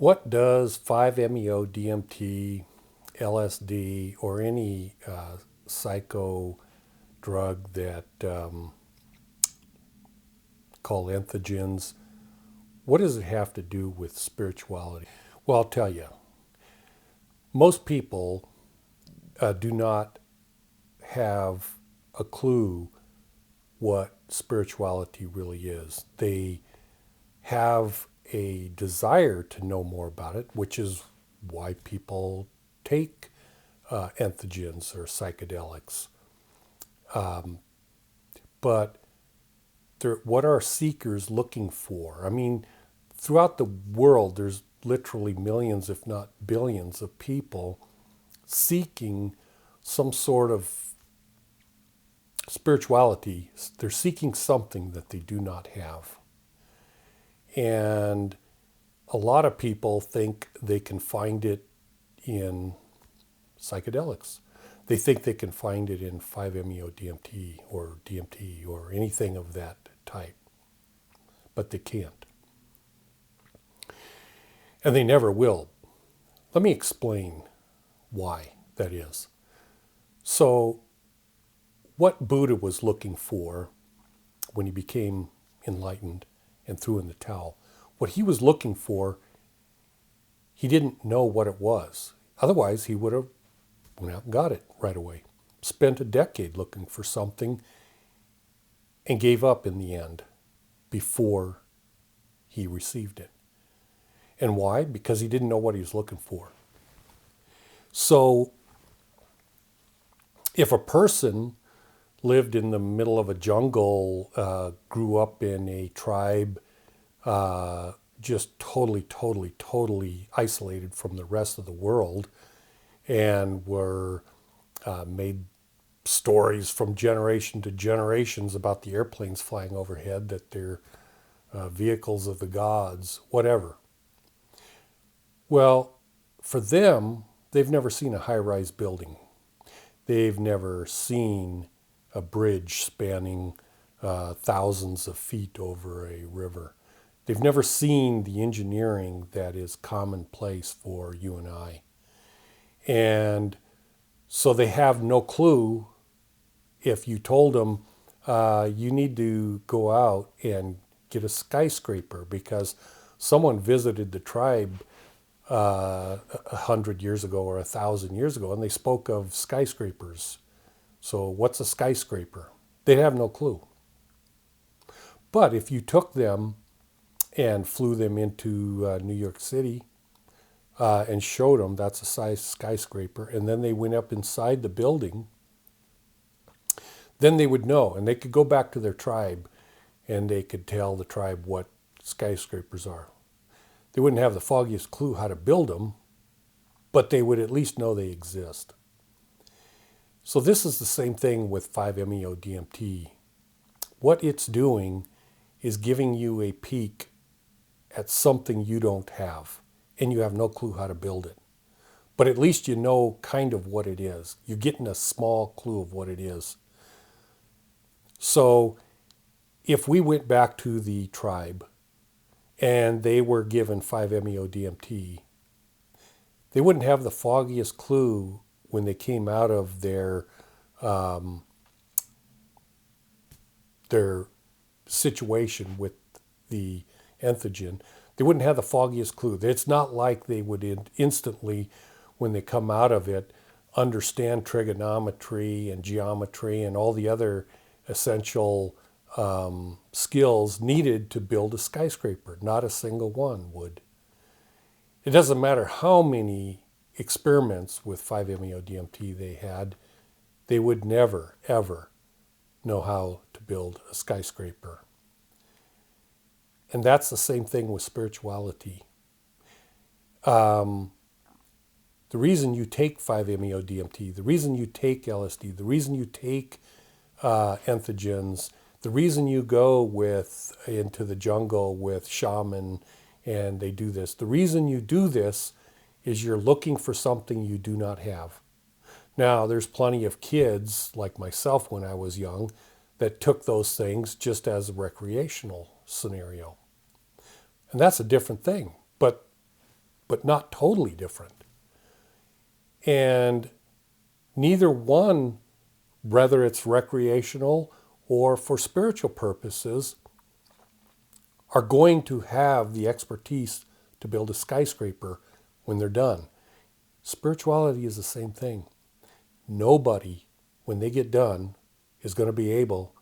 What does 5-MeO, DMT, LSD, or any psycho drug that called entheogens, what does it have to do with spirituality? Well, I'll tell you. Most people do not have a clue what spirituality really is. They have a desire to know more about it, which is why people take entheogens or psychedelics. But what are seekers looking for? I mean, throughout the world, there's literally millions, if not billions, of people seeking some sort of spirituality. They're seeking something that they do not have. And a lot of people think they can find it in psychedelics. They think they can find it in 5-MeO DMT or DMT or anything of that type, but they can't. And they never will. Let me explain why that is. So, what Buddha was looking for when he became enlightened and threw in the towel, what he was looking for, he didn't know what it was. Otherwise, he would have went out and got it right away. Spent a decade looking for something and gave up in the end before he received it. And why? Because he didn't know what he was looking for. So, if a person lived in the middle of a jungle, grew up in a tribe, just totally isolated from the rest of the world, and were made stories from generation to generations about the airplanes flying overhead, that they're vehicles of the gods, whatever. Well, for them, they've never seen a high-rise building. They've never seen a bridge spanning thousands of feet over a river. They've never seen the engineering that is commonplace for you and I. And so they have no clue. If you told them you need to go out and get a skyscraper because someone visited the tribe 100 years ago or 1,000 years ago and they spoke of skyscrapers. So what's a skyscraper? They'd have no clue. But if you took them and flew them into New York City and showed them that's a size skyscraper, and then they went up inside the building, then they would know, and they could go back to their tribe and they could tell the tribe what skyscrapers are. They wouldn't have the foggiest clue how to build them, but they would at least know they exist. So this is the same thing with 5-MeO DMT. What it's doing is giving you a peek at something you don't have, and you have no clue how to build it. But at least you know kind of what it is. You're getting a small clue of what it is. So if we went back to the tribe and they were given 5-MeO DMT, they wouldn't have the foggiest clue when they came out of their situation with the entheogen. They wouldn't have the foggiest clue. It's not like they would instantly, when they come out of it, understand trigonometry and geometry and all the other essential skills needed to build a skyscraper. Not a single one would. It doesn't matter how many experiments with 5-MeO DMT they had, they would never, ever know how to build a skyscraper. And that's the same thing with spirituality. The reason you take 5-MeO DMT, the reason you take LSD, the reason you take entheogens, the reason you go into the jungle with shaman and they do this, the reason you do this is you're looking for something you do not have. Now, there's plenty of kids, like myself when I was young, that took those things just as a recreational scenario. And that's a different thing. But but not totally different. And neither one, whether it's recreational or for spiritual purposes, are going to have the expertise to build a skyscraper when they're done. Spirituality is the same thing. Nobody, when they get done, is going to be able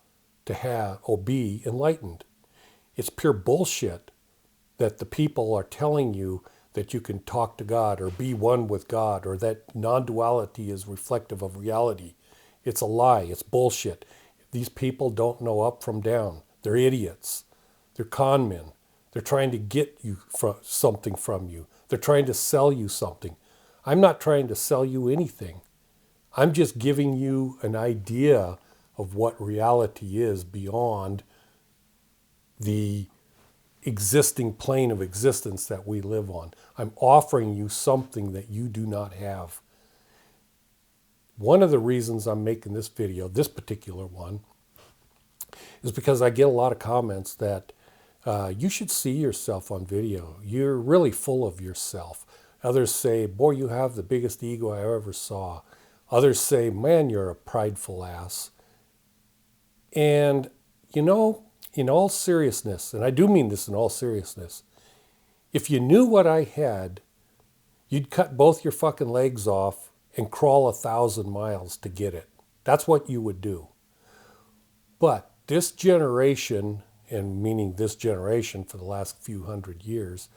to have or be enlightened. It's pure bullshit that the people are telling you that you can talk to God or be one with God or that non-duality is reflective of reality. It's a lie. It's bullshit. These people don't know up from down. They're idiots. They're con men. They're trying to get you something from you. They're trying to sell you something. I'm not trying to sell you anything. I'm just giving you an idea of what reality is beyond the existing plane of existence that we live on. I'm offering you something that you do not have. One of the reasons I'm making this video, this particular one, is because I get a lot of comments that you should see yourself on video. You're really full of yourself. Others say, boy, you have the biggest ego I ever saw. Others say, man, you're a prideful ass. And, you know, in all seriousness, and I do mean this in all seriousness, if you knew what I had, you'd cut both your fucking legs off and crawl 1,000 miles to get it. That's what you would do. But this generation, and meaning this generation for the last few hundred years,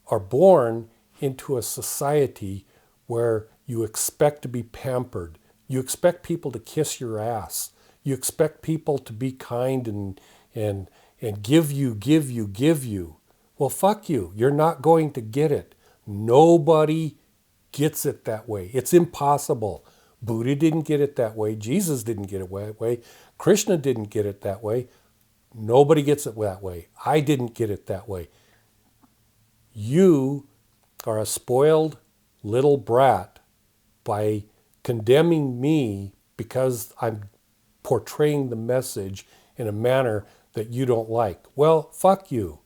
are born into a society where you expect to be pampered. You expect people to kiss your ass. You expect people to be kind and give you. Well, fuck you. You're not going to get it. Nobody gets it that way. It's impossible. Buddha didn't get it that way. Jesus didn't get it that way. Krishna didn't get it that way. Nobody gets it that way. I didn't get it that way. You are a spoiled little brat by condemning me because I'm portraying the message in a manner that you don't like. Well, fuck you.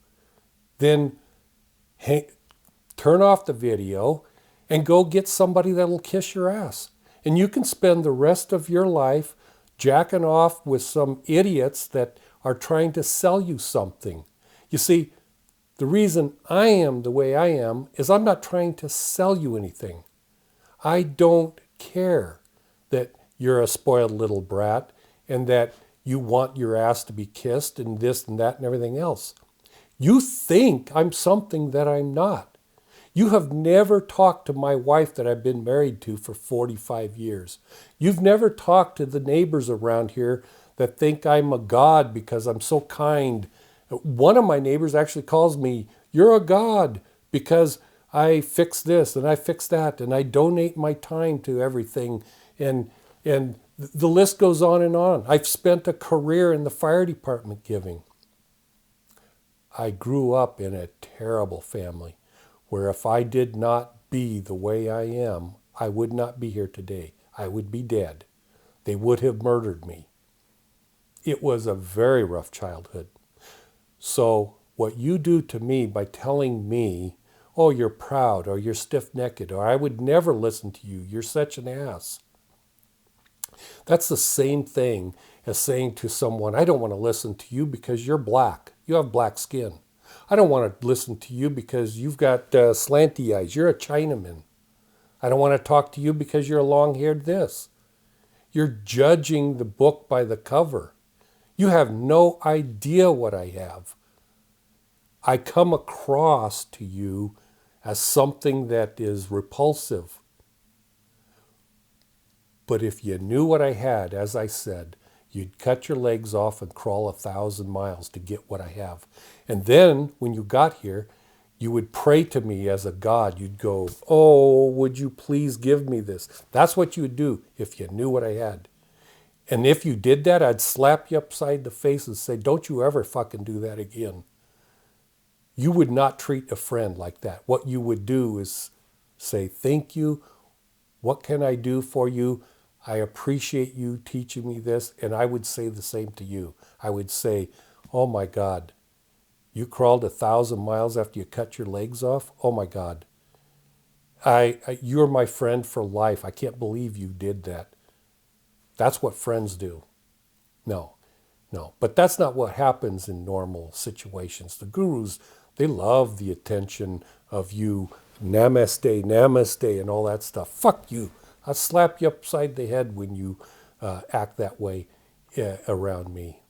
Then turn off the video and go get somebody that'll kiss your ass. And you can spend the rest of your life jacking off with some idiots that are trying to sell you something. You see, the reason I am the way I am is I'm not trying to sell you anything. I don't care that you're a spoiled little brat and that you want your ass to be kissed and this and that and everything else. You think I'm something that I'm not. You have never talked to my wife that I've been married to for 45 years. You've never talked to the neighbors around here that think I'm a god because I'm so kind. One of my neighbors actually calls me, you're a god, because I fix this and I fix that and I donate my time to everything. And the list goes on and on. I've spent a career in the fire department giving. I grew up in a terrible family where if I did not be the way I am, I would not be here today. I would be dead. They would have murdered me. It was a very rough childhood. So what you do to me by telling me, oh, you're proud or you're stiff-necked or I would never listen to you, you're such an ass. That's the same thing as saying to someone, I don't want to listen to you because you're black. You have black skin. I don't want to listen to you because you've got slanty eyes. You're a Chinaman. I don't want to talk to you because you're long-haired this. You're judging the book by the cover. You have no idea what I have. I come across to you as something that is repulsive. But if you knew what I had, as I said, you'd cut your legs off and crawl 1,000 miles to get what I have. And then when you got here, you would pray to me as a god. You'd go, oh, would you please give me this? That's what you would do if you knew what I had. And if you did that, I'd slap you upside the face and say, don't you ever fucking do that again. You would not treat a friend like that. What you would do is say, thank you. What can I do for you? I appreciate you teaching me this. And I would say the same to you. I would say, oh my God, You crawled 1,000 miles after you cut your legs off? Oh my God. You're my friend for life. I can't believe you did that. That's what friends do. No, no. But that's not what happens in normal situations. The gurus, they love the attention of you. Namaste, namaste, and all that stuff. Fuck you. I'll slap you upside the head when you act that way around me.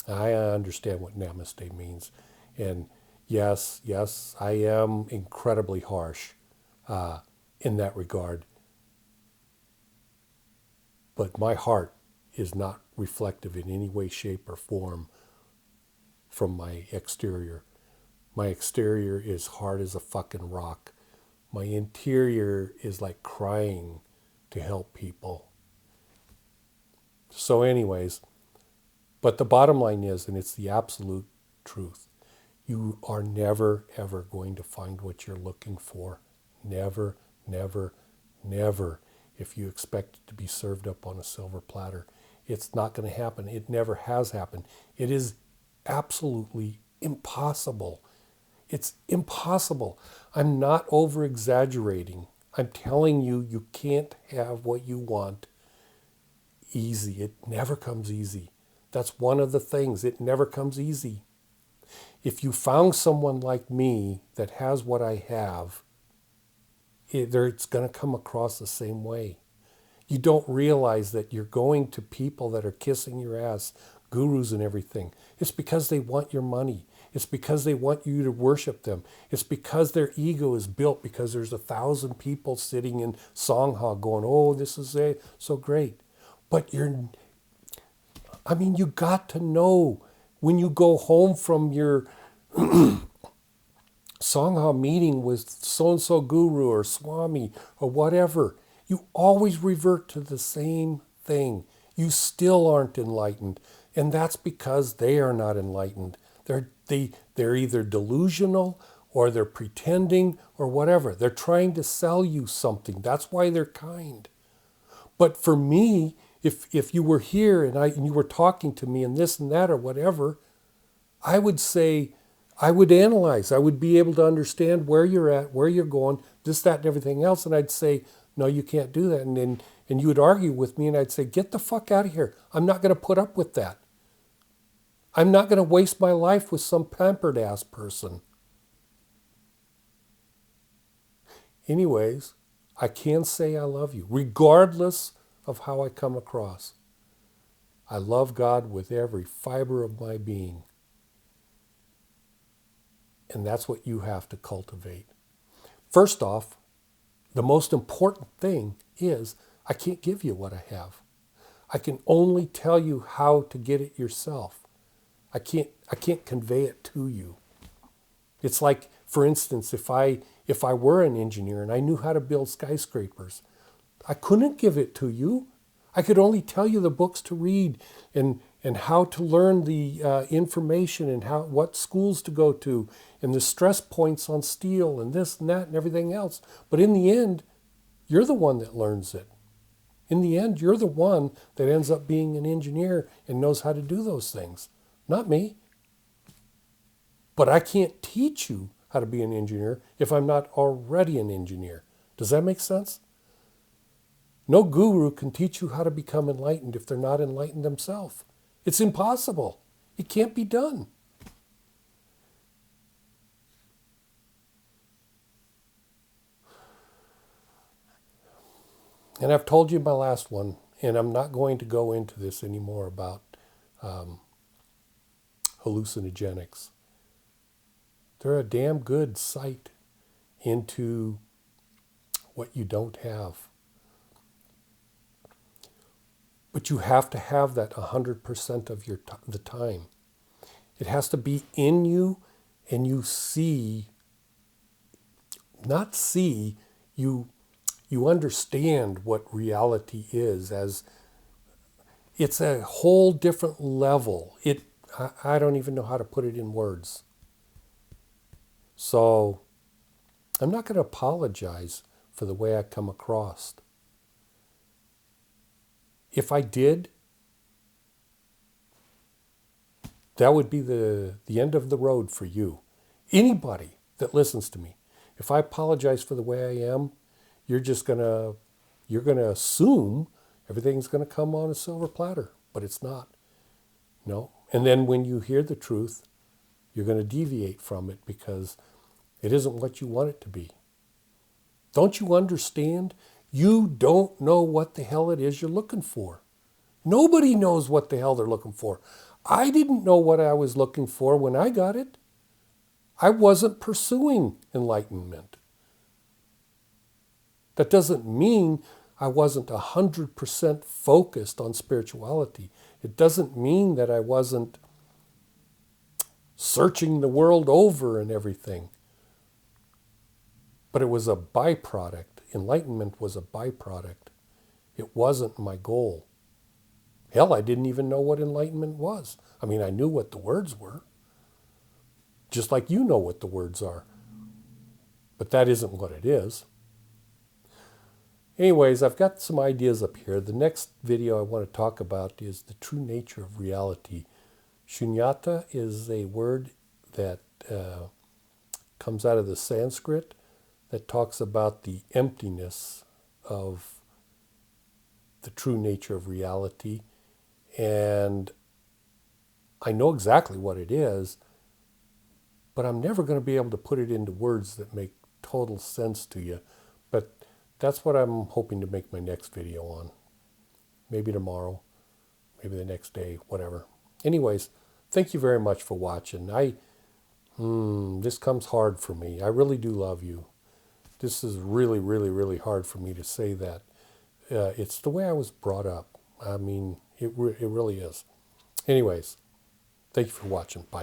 I understand what namaste means. And yes, I am incredibly harsh in that regard. But my heart is not reflective in any way, shape, or form from my exterior. My exterior is hard as a fucking rock. My interior is like crying to help people. So anyways, but the bottom line is, and it's the absolute truth, you are never, ever going to find what you're looking for. Never, never, never. If you expect it to be served up on a silver platter, it's not going to happen. It never has happened. It is absolutely impossible. It's impossible. I'm not over exaggerating. I'm telling you, you can't have what you want easy. It never comes easy. That's one of the things. It never comes easy. If you found someone like me that has what I have, it's going to come across the same way. You don't realize that you're going to people that are kissing your ass, gurus and everything. It's because they want your money. It's because they want you to worship them. It's because their ego is built because there's 1,000 people sitting in Sangha going, oh, this is so great. But you got to know when you go home from your Sangha meeting with so-and-so guru or Swami or whatever, you always revert to the same thing. You still aren't enlightened. And that's because they are not enlightened. They're either delusional or they're pretending or whatever. They're trying to sell you something. That's why they're kind. But for me, if you were here and you were talking to me and this and that or whatever, I would say, I would analyze. I would be able to understand where you're at, where you're going, this, that, and everything else. And I'd say, no, you can't do that. And you would argue with me and I'd say, get the fuck out of here. I'm not going to put up with that. I'm not going to waste my life with some pampered ass person. Anyways, I can say I love you, regardless of how I come across. I love God with every fiber of my being. And that's what you have to cultivate. First off, the most important thing is I can't give you what I have. I can only tell you how to get it yourself. I can't convey it to you. It's like, for instance, if I were an engineer and I knew how to build skyscrapers, I couldn't give it to you. I could only tell you the books to read and how to learn the information and what schools to go to and the stress points on steel and this and that and everything else. But in the end, you're the one that learns it. In the end, you're the one that ends up being an engineer and knows how to do those things. Not me. But I can't teach you how to be an engineer if I'm not already an engineer. Does that make sense? No guru can teach you how to become enlightened if they're not enlightened themselves. It's impossible. It can't be done. And I've told you my last one, and I'm not going to go into this anymore about hallucinogenics. They're a damn good sight into what you don't have. But you have to have that 100% of the time. It has to be in you, and you you understand what reality is as it's a whole different level. I don't even know how to put it in words. So I'm not going to apologize for the way I come across. If I did, That would be the end of the road for you. Anybody that listens to me. If I apologize for the way I am, you're just you're gonna assume everything's gonna come on a silver platter, but it's not. No. And then when you hear the truth, you're gonna deviate from it because it isn't what you want it to be. Don't you understand? You don't know what the hell it is you're looking for. Nobody knows what the hell they're looking for. I didn't know what I was looking for when I got it. I wasn't pursuing enlightenment. That doesn't mean I wasn't 100% focused on spirituality. It doesn't mean that I wasn't searching the world over and everything. But it was a byproduct. Enlightenment was a byproduct. It wasn't my goal. Hell, I didn't even know what enlightenment was. I mean, I knew what the words were, just like you know what the words are. But that isn't what it is. Anyways, I've got some ideas up here. The next video I want to talk about is the true nature of reality. Shunyata is a word that comes out of the Sanskrit that talks about the emptiness of the true nature of reality. And I know exactly what it is, but I'm never going to be able to put it into words that make total sense to you. But that's what I'm hoping to make my next video on. Maybe tomorrow, maybe the next day, whatever. Anyways, thank you very much for watching. This comes hard for me. I really do love you. This is really, really, really hard for me to say that. It's the way I was brought up. I mean, it really is. Anyways, thank you for watching. Bye.